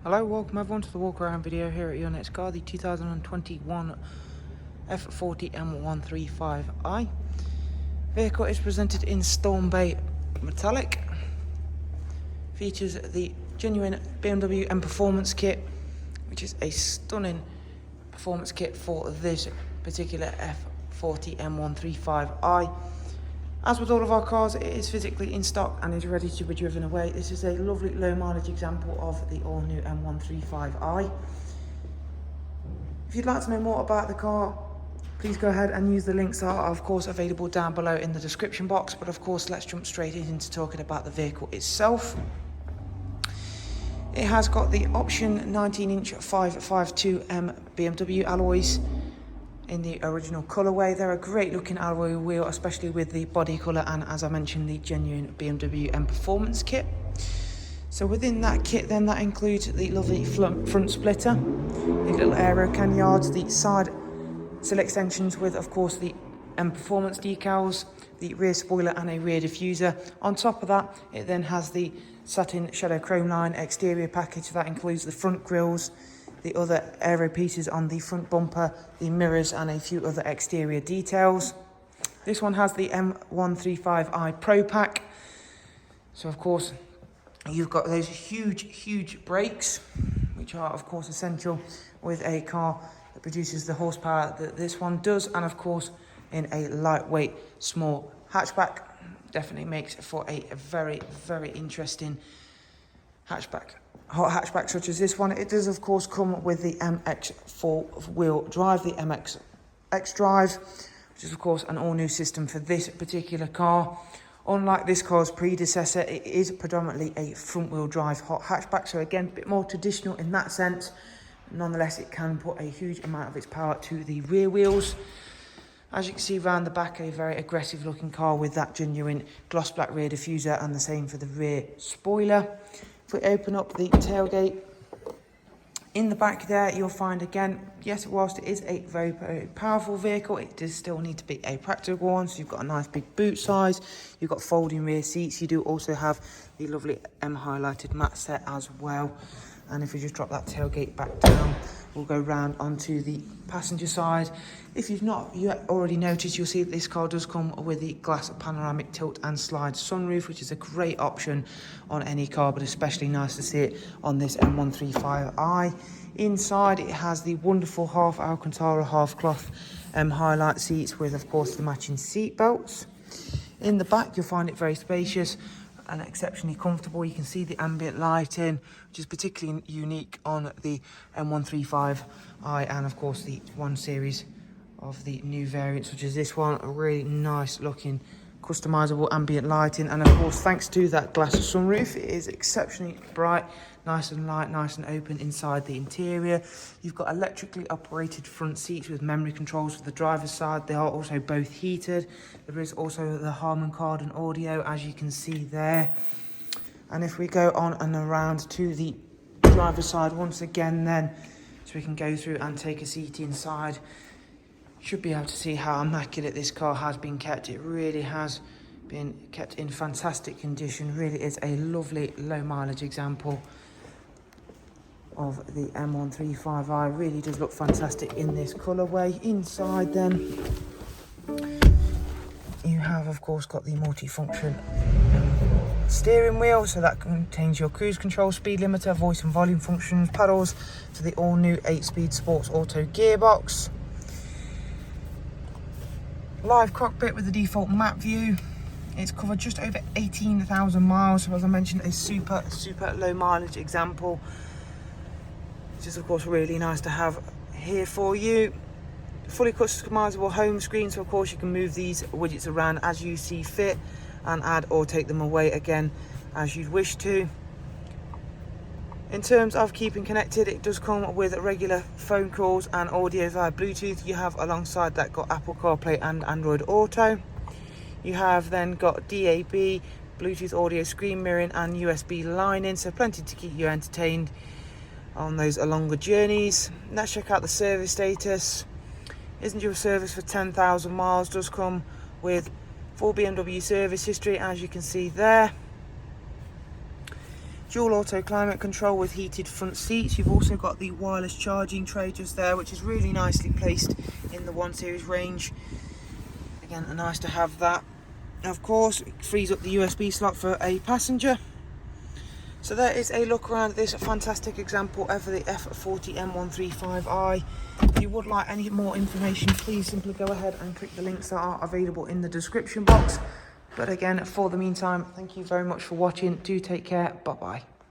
Hello, welcome everyone to the walk around video here at your next car, the 2021 F40 M135i. Vehicle is presented in Storm Bay Metallic. Features the genuine BMW M Performance kit, which is a stunning performance kit for this particular F40 M135i. As with all of our cars, it is physically in stock and is ready to be driven away. This is a lovely low mileage example of the all new M135i. If you'd like to know more about the car, please go ahead and use the links that are of course available down below in the description box. But of course, let's jump straight into talking about the vehicle itself. It has got the option 19-inch 552M BMW alloys in the original colourway. They're a great looking alloy wheel, especially with the body colour and, as I mentioned, the genuine BMW M Performance kit. So within that kit then, that includes the lovely front splitter, the little aero canyards, the side sill extensions with of course the M Performance decals, the rear spoiler and a rear diffuser. On top of that, it then has the satin shadow chrome line exterior package that includes the front grills, the other aero pieces on the front bumper, the mirrors and a few other exterior details. This one has the M135i Pro Pack. So of course you've got those huge brakes, which are of course essential with a car that produces the horsepower that this one does, and of course in a lightweight small hatchback. Definitely makes for a very interesting hatchback. Hot hatchback such as this one. It does of course come with the MX 4-wheel drive, the MX XDRIVE, which is of course an all-new system for this particular car. Unlike this car's predecessor, it is predominantly a front-wheel drive hot hatchback, so again a bit more traditional in that sense. Nonetheless, it can put a huge amount of its power to the rear wheels. As you can see around the back, a very aggressive looking car with that genuine gloss black rear diffuser, and the same for the rear spoiler. If we open up the tailgate, in the back there you'll find again, yes, whilst it is a very powerful vehicle, it does still need to be a practical one. So you've got a nice big boot size, you've got folding rear seats, you do also have the lovely M highlighted mat set as well. And if we just drop that tailgate back down, we'll go round onto the passenger side. If you've not yet already noticed, you'll see that this car does come with the glass panoramic tilt and slide sunroof, which is a great option on any car, but especially nice to see it on this M135i. Inside, it has the wonderful half Alcantara, half cloth highlight seats with, of course, the matching seat belts. In the back, you'll find it very spacious and exceptionally comfortable. You can see the ambient lighting, which is particularly unique on the M135i, and of course the 1 series of the new variants, such as this one. A really nice looking customizable ambient lighting, and of course thanks to that glass sunroof, it is exceptionally bright, nice and light, nice and open inside the interior. You've got electrically operated front seats with memory controls for the driver's side. They are also both heated. There is also the Harman Kardon audio, as you can see there. And if we go on and around to the driver's side once again then, so we can go through and take a seat inside, should be able to see how immaculate this car has been kept. It really has been kept in fantastic condition. Really is a lovely low mileage example of the M135i. Really does look fantastic in this colourway. Inside then, you have of course got the multi-function steering wheel, so that contains your cruise control, speed limiter, voice and volume functions, paddles to the all new 8-speed sports auto gearbox. Live cockpit with the default map view. It's covered just over 18,000 miles, so as I mentioned, a super low mileage example, which is of course really nice to have here for you. Fully customizable home screen, so of course you can move these widgets around as you see fit and add or take them away again as you'd wish to. In terms of keeping connected, it does come with regular phone calls and audio via Bluetooth. You have alongside that got Apple CarPlay and Android Auto. You have then got DAB, Bluetooth audio screen mirroring and USB line-in, so plenty to keep you entertained on those longer journeys. Let's check out the service status. Isn't due a service for 10,000 miles. Does come with full BMW service history, as you can see there. Dual auto climate control with heated front seats. You've also got the wireless charging tray just there, which is really nicely placed in the 1 Series range. Again, nice to have that. Of course, it frees up the USB slot for a passenger. So there is a look around this fantastic example of the F40 M135i. If you would like any more information, please simply go ahead and click the links that are available in the description box. But again, for the meantime, thank you very much for watching. Do take care. Bye bye.